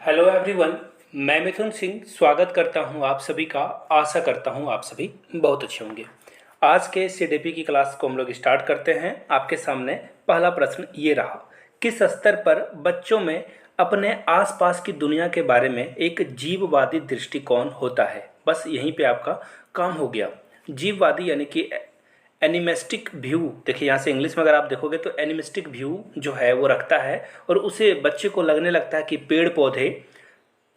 Hello everyone. मैं मिथुन सिंह स्वागत करता हूं आप सभी का। आशा करता हूं आप सभी बहुत अच्छे होंगे। आज के सीडीपी की क्लास को हम लोग स्टार्ट करते हैं। आपके सामने पहला प्रश्न ये रहा, किस स्तर पर बच्चों में अपने आसपास की दुनिया के बारे में एक जीववादी दृष्टिकोण होता है। बस यहीं पे आपका काम हो गया। जीववादी यानी कि एनिमिस्टिक व्यू। देखिए यहाँ से इंग्लिश में अगर आप देखोगे तो एनिमिस्टिक व्यू जो है वो रखता है, और उसे बच्चे को लगने लगता है कि पेड़ पौधे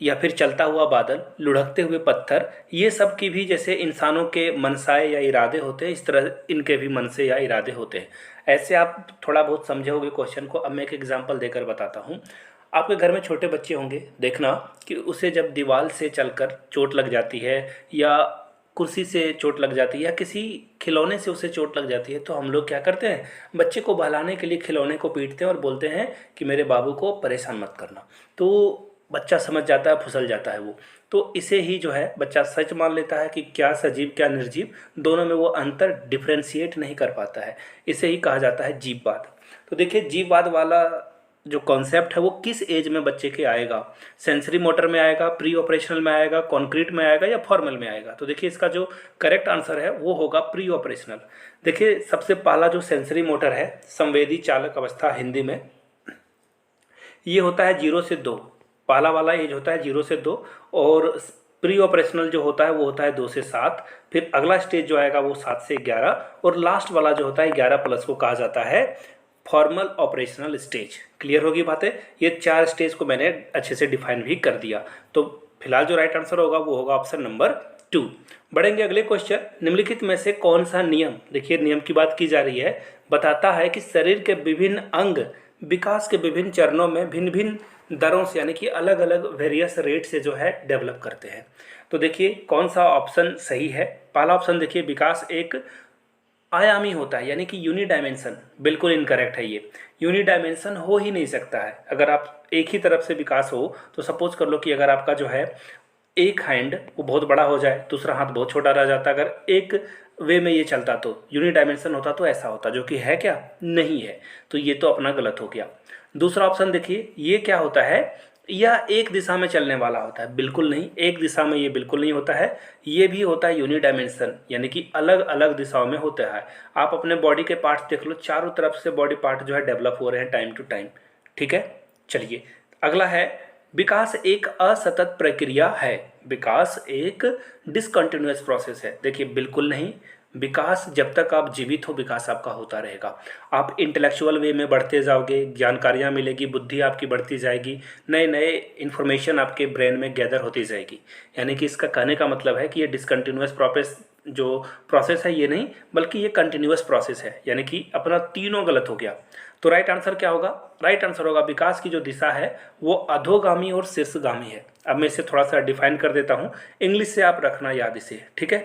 या फिर चलता हुआ बादल, लुढ़कते हुए पत्थर, ये सब की भी जैसे इंसानों के मनसाए या इरादे होते हैं, इस तरह इनके भी मनसे या इरादे होते हैं। ऐसे आप थोड़ा बहुत समझे होंगे क्वेश्चन को। अब मैं एक एग्जांपल देकर बताता हूँ। आपके घर में छोटे बच्चे होंगे, देखना कि उसे जब दीवार से चलकर चोट लग जाती है, या कुर्सी से चोट लग जाती है, या किसी खिलौने से उसे चोट लग जाती है, तो हम लोग क्या करते हैं, बच्चे को बहलाने के लिए खिलौने को पीटते हैं और बोलते हैं कि मेरे बाबू को परेशान मत करना। तो बच्चा समझ जाता है, फिसल जाता है वो। तो इसे ही जो है बच्चा सच मान लेता है कि क्या सजीव क्या निर्जीव, दोनों में वो अंतर डिफ्रेंशिएट नहीं कर पाता है। इसे ही कहा जाता है जीववाद। तो देखिए, जीववाद वाला जो कॉन्सेप्ट है वो किस एज में बच्चे के आएगा? सेंसरी मोटर में आएगा, प्री ऑपरेशनल में आएगा, कॉन्क्रीट में आएगा, या फॉर्मल में आएगा? तो देखिए, इसका जो करेक्ट आंसर है वो होगा प्री ऑपरेशनल। देखिए, सबसे पहला जो सेंसरी मोटर है, संवेदी चालक अवस्था हिंदी में, ये होता है 0 से 2। पहला वाला एज होता है 0 से 2, और प्री ऑपरेशनल जो होता है वो होता है 2 से 7। फिर अगला स्टेज जो आएगा वो 7 से 11, और लास्ट वाला जो होता है 11+ को कहा जाता है फॉर्मल ऑपरेशनल स्टेज। क्लियर होगी बातें? ये 4 स्टेज को मैंने अच्छे से डिफाइन भी कर दिया। तो फिलहाल जो राइट आंसर होगा वो होगा ऑप्शन नंबर 2। बढ़ेंगे अगले क्वेश्चन। निम्नलिखित में से कौन सा नियम, देखिए नियम की बात की जा रही है, बताता है कि शरीर के विभिन्न अंग विकास के विभिन्न चरणों में भिन्न भिन्न दरों से, यानी कि अलग अलग वेरियस रेट से जो है डेवलप करते हैं। तो देखिए कौन सा ऑप्शन सही है। पहला ऑप्शन देखिए, विकास एक आयामी होता है, यानी कि यूनी डायमेंशन। बिल्कुल इनकरेक्ट है ये। यूनी डायमेंशन हो ही नहीं सकता है। अगर आप एक ही तरफ से विकास हो, तो सपोज कर लो कि अगर आपका जो है एक हैंड वो बहुत बड़ा हो जाए, दूसरा हाथ बहुत छोटा रह जाता। अगर एक वे में ये चलता तो यूनी डायमेंशन होता, तो ऐसा होता, जो कि है क्या? नहीं है। तो ये तो अपना गलत हो गया। दूसरा ऑप्शन देखिए, ये क्या होता है, यह एक दिशा में चलने वाला होता है। बिल्कुल नहीं, एक दिशा में ये बिल्कुल नहीं होता है। ये भी होता है यूनी डायमेंशन, यानी कि अलग अलग दिशाओं में होता है। आप अपने बॉडी के पार्ट्स देख लो, चारों तरफ से बॉडी पार्ट जो है डेवलप हो रहे हैं टाइम टू टाइम। ठीक है, चलिए अगला है, विकास एक असतत प्रक्रिया है। विकास एक डिसकंटिन्यूअस प्रोसेस है। देखिए बिल्कुल नहीं, विकास जब तक आप जीवित हो विकास आपका होता रहेगा। आप इंटेलेक्चुअल वे में बढ़ते जाओगे, जानकारियाँ मिलेगी, बुद्धि आपकी बढ़ती जाएगी, नए नए इन्फॉर्मेशन आपके ब्रेन में गैदर होती जाएगी। यानी कि इसका कहने का मतलब है कि ये डिसकंटिन्यूअस प्रोसेस है, ये नहीं बल्कि ये कंटिन्यूअस प्रोसेस है। यानी कि अपना तीनों गलत हो गया। तो राइट आंसर क्या होगा? राइट आंसर होगा, विकास की जो दिशा है वो अधोगामी और शीर्षगामी है। अब मैं इसे थोड़ा सा डिफाइन कर देता हूँ, इंग्लिश से आप रखना याद इसे। ठीक है,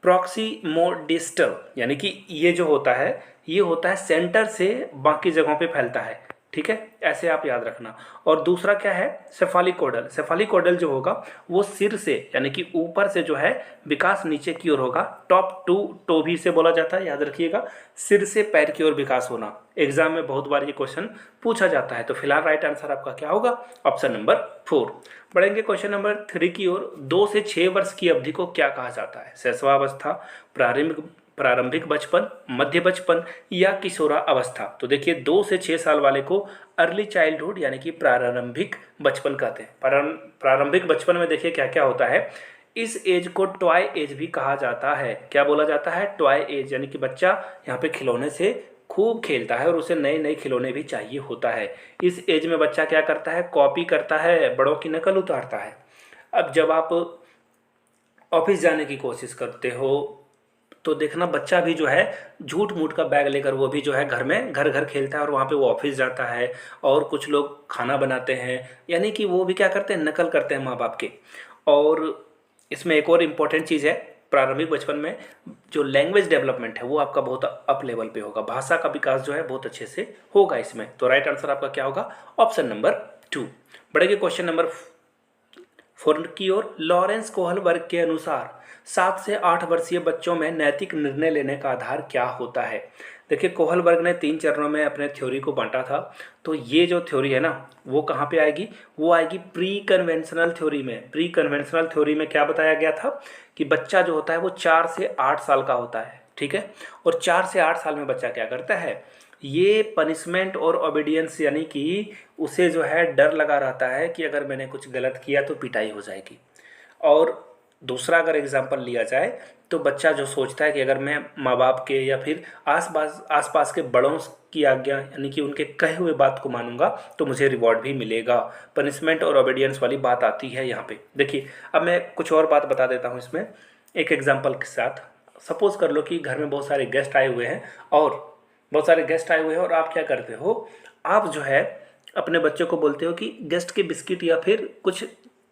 प्रॉक्सिमोडिस्टल, यानी कि ये जो होता है ये होता है सेंटर से बाकी जगहों पे फैलता है। ठीक है, ऐसे आप याद रखना। और दूसरा क्या है, सेफालिकोडल। सेफालिकोडल जो होगा वो सिर से, यानी कि ऊपर से जो है विकास नीचे की ओर होगा। टॉप टू टो भी इसे बोला जाता है, याद रखिएगा। सिर से पैर की ओर विकास होना, एग्जाम में बहुत बार ये क्वेश्चन पूछा जाता है। तो फिलहाल राइट आंसर आपका क्या होगा? Option number 4। बढ़ेंगे क्वेश्चन नंबर 3 की ओर। 2 से 6 वर्ष की अवधि को क्या कहा जाता है? शैशवावस्था, प्रारंभिक प्रारंभिक बचपन, मध्य बचपन, या किशोरा अवस्था? तो देखिए 2 से 6 साल वाले को अर्ली चाइल्डहुड यानी कि प्रारंभिक बचपन कहते हैं। प्रारंभिक बचपन में देखिए क्या क्या होता है। इस एज को टॉय एज भी कहा जाता है। क्या बोला जाता है? टॉय एज, यानी कि बच्चा यहाँ पे खिलौने से खूब खेलता है और उसे नए नए खिलौने भी चाहिए होता है। इस एज में बच्चा क्या करता है? कॉपी करता है, बड़ों की नकल उतारता है। अब जब आप ऑफिस जाने की कोशिश करते हो तो देखना बच्चा भी जो है झूठ मूठ का बैग लेकर वो भी जो है घर में घर घर खेलता है, और वहाँ पे वो ऑफिस जाता है। और कुछ लोग खाना बनाते हैं, यानी कि वो भी क्या करते हैं? नकल करते हैं माँ बाप के। और इसमें एक और इम्पोर्टेंट चीज़ है, प्रारंभिक बचपन में जो लैंग्वेज डेवलपमेंट है वो आपका बहुत अप लेवल पे होगा। भाषा का विकास जो है बहुत अच्छे से होगा इसमें। तो राइट आंसर आपका क्या होगा? Option number 2। बढ़ेगा क्वेश्चन नंबर 4 की ओर। लॉरेंस कोहल वर्ग के अनुसार 7 से 8 वर्षीय बच्चों में नैतिक निर्णय लेने का आधार क्या होता है? देखिए कोहलबर्ग ने 3 चरणों में अपने थ्योरी को बांटा था। तो ये जो थ्योरी है ना वो कहाँ पे आएगी, वो आएगी प्री कन्वेंशनल थ्योरी में। प्री कन्वेंशनल थ्योरी में क्या बताया गया था कि बच्चा जो होता है वो 4 से 8 साल का होता है, ठीक है। और 4 से 8 साल में बच्चा क्या करता है, ये पनिशमेंट और ओबीडियंस यानी कि उसे जो है डर लगा रहता है कि अगर मैंने कुछ गलत किया तो पिटाई हो जाएगी। और दूसरा अगर एग्जाम्पल लिया जाए तो बच्चा जो सोचता है कि अगर मैं माँ बाप के या फिर आस पास के बड़ों की आज्ञा यानी कि उनके कहे हुए बात को मानूंगा तो मुझे रिवॉर्ड भी मिलेगा। पनिशमेंट और ओबीडियंस वाली बात आती है यहाँ पे। देखिए अब मैं कुछ और बात बता देता हूँ इसमें एक एग्जाम्पल के साथ। सपोज कर लो कि घर में बहुत सारे गेस्ट आए हुए हैं और आप क्या करते हो, आप जो है अपने बच्चों को बोलते हो कि गेस्ट के बिस्किट या फिर कुछ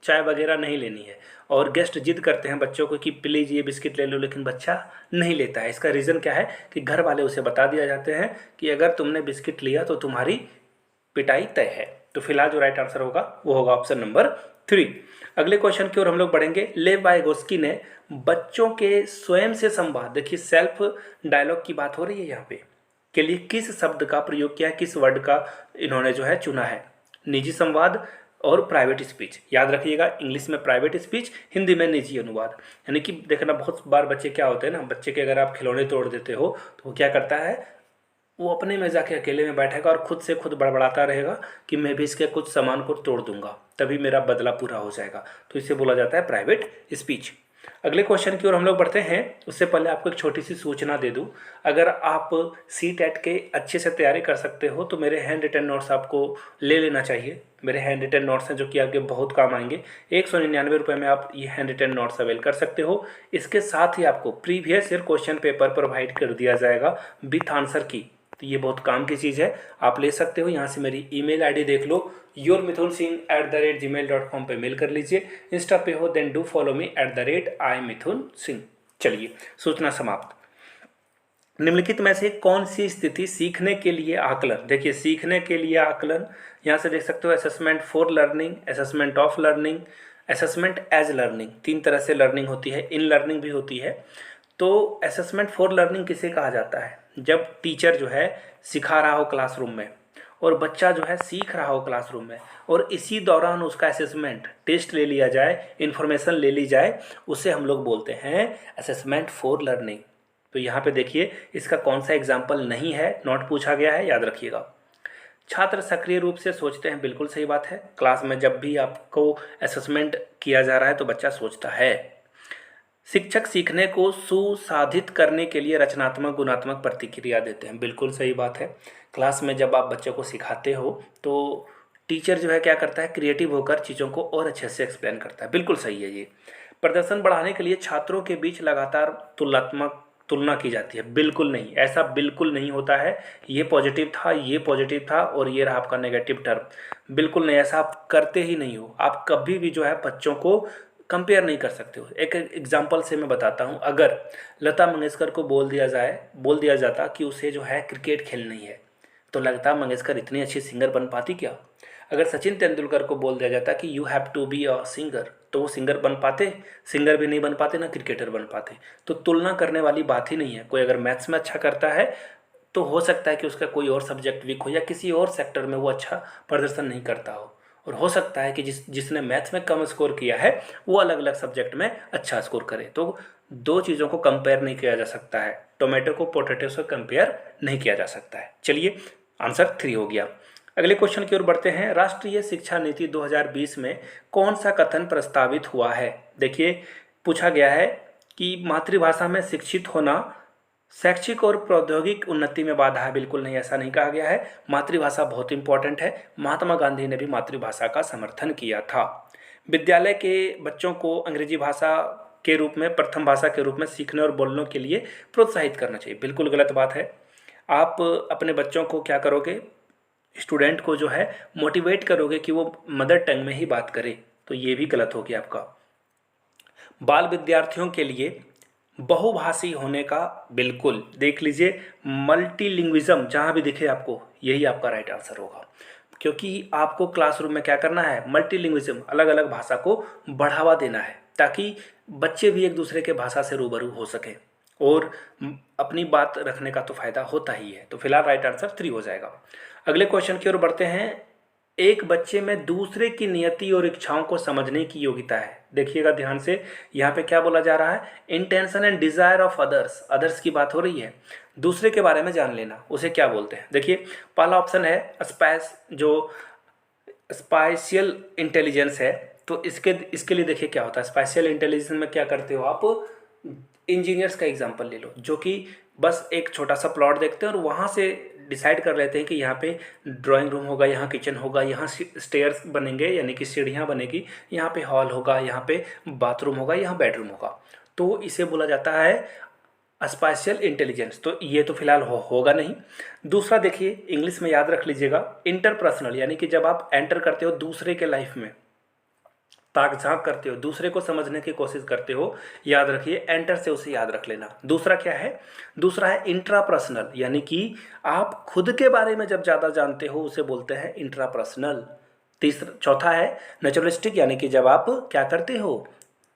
चाय वगैरह नहीं लेनी है। और गेस्ट जिद करते हैं बच्चों को कि प्लीज़ ये बिस्किट ले लो, लेकिन बच्चा नहीं लेता है। इसका रीज़न क्या है कि घर वाले उसे बता दिया जाते हैं कि अगर तुमने बिस्किट लिया तो तुम्हारी पिटाई तय है। तो फिलहाल जो राइट आंसर होगा वो होगा ऑप्शन नंबर 3। अगले क्वेश्चन की ओर हम लोग बढ़ेंगे। लेव वाइगोस्की ने बच्चों के स्वयं से संवाद, देखिए सेल्फ डायलॉग की बात हो रही है यहाँ पे, के लिए किस शब्द का प्रयोग किया, किस वर्ड का इन्होंने जो है चुना है। निजी संवाद और प्राइवेट स्पीच। याद रखिएगा, इंग्लिश में प्राइवेट स्पीच, हिंदी में निजी अनुवाद। यानी कि देखना बहुत बार बच्चे क्या होते हैं ना, बच्चे के अगर आप खिलौने तोड़ देते हो तो वो क्या करता है, वो अपने में जाके अकेले में बैठेगा और खुद से खुद बड़बड़ाता रहेगा कि मैं भी इसके कुछ सामान को तोड़ दूंगा तभी मेरा बदला पूरा हो जाएगा। तो इसे बोला जाता है प्राइवेट स्पीच। अगले क्वेश्चन की ओर हम लोग बढ़ते हैं। उससे पहले आपको एक छोटी सी सूचना दे दूं, अगर आप CTET के अच्छे से तैयारी कर सकते हो तो मेरे हैंड रिटन नोट्स आपको ले लेना चाहिए। मेरे हैंड रिटन नोट्स हैं जो कि आपके बहुत काम आएंगे। 199 रुपये में आप ये हैंड रिटन नोट्स अवेल कर सकते हो। इसके साथ ही आपको previous year question paper provide कर दिया जाएगा विथ आंसर की। तो ये बहुत काम की चीज़ है, आप ले सकते हो। यहाँ से मेरी ईमेल आईडी देख लो, yourmithunsingh@gmail.com पे मेल कर लीजिए। इंस्टा पे हो then do follow me @iMithunSingh। चलिए सूचना समाप्त। निम्नलिखित में से कौन सी स्थिति सीखने के लिए आकलन, देखिए सीखने के लिए आकलन यहाँ से देख सकते हो, assessment for learning, assessment of learning, assessment as learning. 3 तरह से लर्निंग होती है, इन लर्निंग भी होती है। तो असेसमेंट फॉर लर्निंग किसे कहा जाता है, जब टीचर जो है सिखा रहा हो क्लासरूम में और बच्चा जो है सीख रहा हो क्लासरूम में और इसी दौरान उसका असेसमेंट टेस्ट ले लिया जाए, इन्फॉर्मेशन ले ली जाए, उसे हम लोग बोलते हैं असेसमेंट फॉर लर्निंग। तो यहाँ पे देखिए इसका कौन सा एग्जाम्पल नहीं है, नोट पूछा गया है, याद रखिएगा। छात्र सक्रिय रूप से सोचते हैं, बिल्कुल सही बात है। क्लास में जब भी आपको असेसमेंट किया जा रहा है तो बच्चा सोचता है। शिक्षक सीखने को सुसाधित करने के लिए रचनात्मक गुणात्मक प्रतिक्रिया देते हैं, बिल्कुल सही बात है। क्लास में जब आप बच्चों को सिखाते हो तो टीचर जो है क्या करता है, क्रिएटिव होकर चीज़ों को और अच्छे से एक्सप्लेन करता है, बिल्कुल सही है ये। प्रदर्शन बढ़ाने के लिए छात्रों के बीच लगातार तुलनात्मक तुलना की जाती है, बिल्कुल नहीं, ऐसा बिल्कुल नहीं होता है। ये पॉजिटिव था और ये रहा आपका नेगेटिव टर्म, बिल्कुल नहीं, ऐसा आप करते ही नहीं हो। आप कभी भी जो है बच्चों को कंपेयर नहीं कर सकते हो। एक एग्जांपल से मैं बताता हूँ, अगर लता मंगेशकर को बोल दिया जाता कि उसे जो है क्रिकेट खेलनी है तो लता मंगेशकर इतनी अच्छी सिंगर बन पाती क्या? अगर सचिन तेंदुलकर को बोल दिया जाता कि you have to be a singer तो वो सिंगर बन पाते? सिंगर भी नहीं बन पाते, ना क्रिकेटर बन पाते। तो तुलना करने वाली बात ही नहीं है। कोई अगर मैथ्स में अच्छा करता है तो हो सकता है कि उसका कोई और सब्जेक्ट वीक हो या किसी और सेक्टर में वो अच्छा प्रदर्शन नहीं करता हो, और हो सकता है कि जिसने मैथ्स में कम स्कोर किया है वो अलग अलग सब्जेक्ट में अच्छा स्कोर करे। तो दो चीज़ों को कंपेयर नहीं किया जा सकता है, टोमेटो को पोटैटो से कंपेयर नहीं किया जा सकता है। चलिए आंसर 3 हो गया। अगले क्वेश्चन की ओर बढ़ते हैं। राष्ट्रीय शिक्षा नीति 2020 में कौन सा कथन प्रस्तावित हुआ है? देखिए पूछा गया है कि मातृभाषा में शिक्षित होना शैक्षिक और प्रौद्योगिक उन्नति में बाधा है, बिल्कुल नहीं, ऐसा नहीं कहा गया है। मातृभाषा बहुत इंपॉर्टेंट है। महात्मा गांधी ने भी मातृभाषा का समर्थन किया था। विद्यालय के बच्चों को अंग्रेजी भाषा के रूप में प्रथम भाषा के रूप में सीखने और बोलने के लिए प्रोत्साहित करना चाहिए, बिल्कुल गलत बात है। आप अपने बच्चों को क्या करोगे, स्टूडेंट को जो है मोटिवेट करोगे कि वो मदर टंग में ही बात करे, तो ये भी गलत हो गया आपका। बाल विद्यार्थियों के लिए बहुभाषी होने का, बिल्कुल देख लीजिए मल्टीलिंग्विज्म जहाँ भी दिखे आपको यही आपका राइट आंसर होगा, क्योंकि आपको क्लासरूम में क्या करना है, मल्टीलिंग्विज्म अलग अलग भाषा को बढ़ावा देना है ताकि बच्चे भी एक दूसरे के भाषा से रूबरू हो सके। और अपनी बात रखने का तो फायदा होता ही है। तो फिलहाल राइट आंसर 3 हो जाएगा। अगले क्वेश्चन की ओर बढ़ते हैं। एक बच्चे में दूसरे की नियति और इच्छाओं को समझने की योग्यता है। देखिएगा ध्यान से, यहाँ पे क्या बोला जा रहा है, intention and desire of others, others की बात हो रही है, दूसरे के बारे में जान लेना, उसे क्या बोलते हैं। देखिए पहला ऑप्शन है स्पाइशियल इंटेलिजेंस है। तो इसके लिए देखिए क्या होता है, स्पाइशियल इंटेलिजेंस में क्या करते हो आप, इंजीनियर्स का एग्जांपल ले लो, जो कि बस एक छोटा सा प्लॉट देखते हैं और वहाँ से डिसाइड कर लेते हैं कि यहाँ पे ड्राइंग रूम होगा, यहाँ किचन होगा, यहाँ स्टेयर्स बनेंगे यानी कि सीढ़ियाँ बनेगी, यहाँ पे हॉल होगा, यहाँ पे बाथरूम होगा, यहाँ बेडरूम होगा। तो इसे बोला जाता है स्पाइशियल इंटेलिजेंस। तो ये तो फिलहाल होगा नहीं। दूसरा देखिए, इंग्लिश में याद रख लीजिएगा, इंटरपर्सनल, यानी कि जब आप एंटर करते हो दूसरे के लाइफ में, ताक झांक करते हो, दूसरे को समझने की कोशिश करते हो, याद रखिए एंटर से उसे याद रख लेना। दूसरा क्या है, दूसरा है इंट्रापर्सनल, यानी कि आप खुद के बारे में जब ज़्यादा जानते हो उसे बोलते हैं इंट्रापर्सनल। चौथा है नेचुरलिस्टिक, यानी कि जब आप क्या करते हो,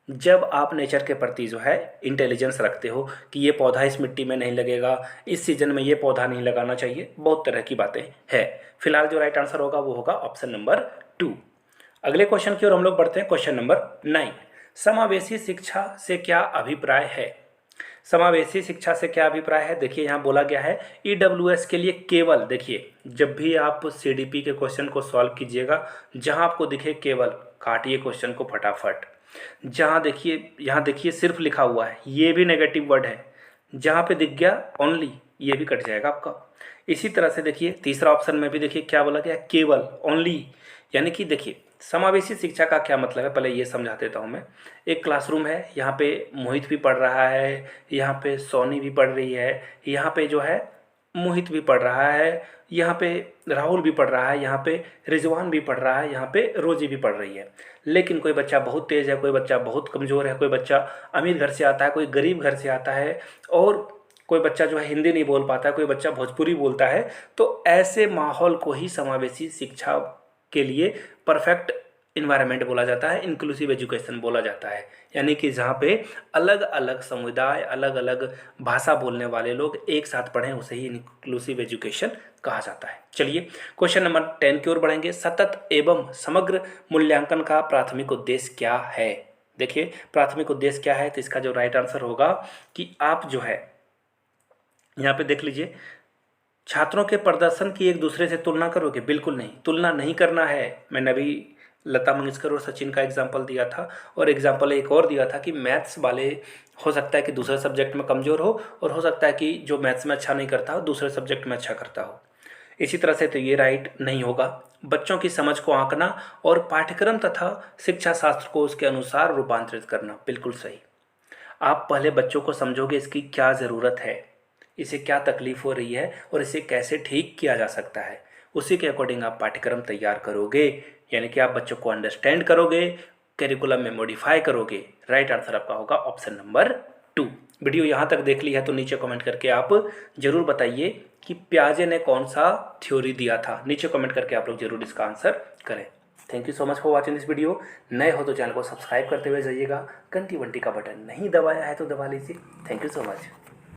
जब आप नेचर के प्रति जो है इंटेलिजेंस रखते हो कि ये पौधा इस मिट्टी में नहीं लगेगा, इस सीजन में ये पौधा नहीं लगाना चाहिए, बहुत तरह की बातें हैं। फिलहाल जो राइट आंसर होगा वो होगा ऑप्शन नंबर 2। अगले क्वेश्चन की ओर हम लोग बढ़ते हैं, क्वेश्चन नंबर 9। समावेशी शिक्षा से क्या अभिप्राय है। समावेशी शिक्षा से क्या अभिप्राय है, देखिए यहाँ बोला गया है ईडब्ल्यूएस के लिए केवल, देखिए जब भी आप सीडीपी के क्वेश्चन को सॉल्व कीजिएगा, जहाँ आपको दिखे केवल, काटिए क्वेश्चन को फटाफट। जहाँ देखिए, यहाँ देखिए सिर्फ लिखा हुआ है, ये भी नेगेटिव वर्ड है, जहाँ पे दिख गया ओनली, ये भी कट जाएगा आपका। इसी तरह से देखिए तीसरा ऑप्शन में भी देखिए क्या बोला गया, केवल, ओनली, यानी कि देखिए समावेशी शिक्षा का क्या मतलब है, पहले ये समझा देता हूँ मैं। एक क्लासरूम है, यहाँ पे मोहित भी पढ़ रहा है, यहाँ पे सोनी भी पढ़ रही है, यहाँ पे जो है मोहित भी पढ़ रहा है, यहाँ पे राहुल भी पढ़ रहा है, यहाँ पे रिजवान भी पढ़ रहा है, यहाँ पे रोजी भी पढ़ रही है। लेकिन कोई बच्चा बहुत तेज़ है, कोई बच्चा बहुत कमज़ोर है, कोई बच्चा अमीर घर से आता है, कोई गरीब घर से आता है, और कोई बच्चा जो है हिंदी नहीं बोल पाता है, कोई बच्चा भोजपुरी बोलता है। तो ऐसे माहौल को ही समावेशी शिक्षा के लिए परफेक्ट इन्वायरमेंट बोला जाता है, इंक्लूसिव एजुकेशन बोला जाता है, यानी कि जहाँ पे अलग अलग समुदाय, अलग अलग भाषा बोलने वाले लोग एक साथ पढ़ें, उसे ही इंक्लूसिव एजुकेशन कहा जाता है। चलिए क्वेश्चन नंबर 10 की ओर बढ़ेंगे। सतत एवं समग्र मूल्यांकन का प्राथमिक उद्देश्य क्या है। देखिए प्राथमिक उद्देश्य क्या है, तो इसका जो राइट आंसर होगा कि आप जो है यहाँ पे देख लीजिए, छात्रों के प्रदर्शन की एक दूसरे से तुलना करोगे, बिल्कुल नहीं, तुलना नहीं करना है। मैंने अभी लता मंगेशकर और सचिन का एग्जाम्पल दिया था, और एग्जाम्पल एक और दिया था कि मैथ्स वाले हो सकता है कि दूसरे सब्जेक्ट में कमज़ोर हो, और हो सकता है कि जो मैथ्स में अच्छा नहीं करता हो दूसरे सब्जेक्ट में अच्छा करता हो। इसी तरह से तो ये राइट नहीं होगा। बच्चों की समझ को आंकना और पाठ्यक्रम तथा शिक्षा शास्त्र को उसके अनुसार रूपांतरित करना, बिल्कुल सही। आप पहले बच्चों को समझोगे इसकी क्या ज़रूरत है, इसे क्या तकलीफ हो रही है और इसे कैसे ठीक किया जा सकता है, उसी के अकॉर्डिंग आप पाठ्यक्रम तैयार करोगे, यानी कि आप बच्चों को अंडरस्टैंड करोगे, करिकुलम में मॉडिफाई करोगे। राइट आंसर आपका होगा ऑप्शन नंबर 2। वीडियो यहाँ तक देख ली है तो नीचे कमेंट करके आप जरूर बताइए कि पियाजे ने कौन सा थ्योरी दिया था, नीचे कमेंट करके आप लोग जरूर इसका आंसर करें। Thank you so much for watching this video. नए हो तो चैनल को सब्सक्राइब करते हुए जाइएगा, घंटी वंटी का बटन नहीं दबाया है तो दबा लीजिए। Thank you so much.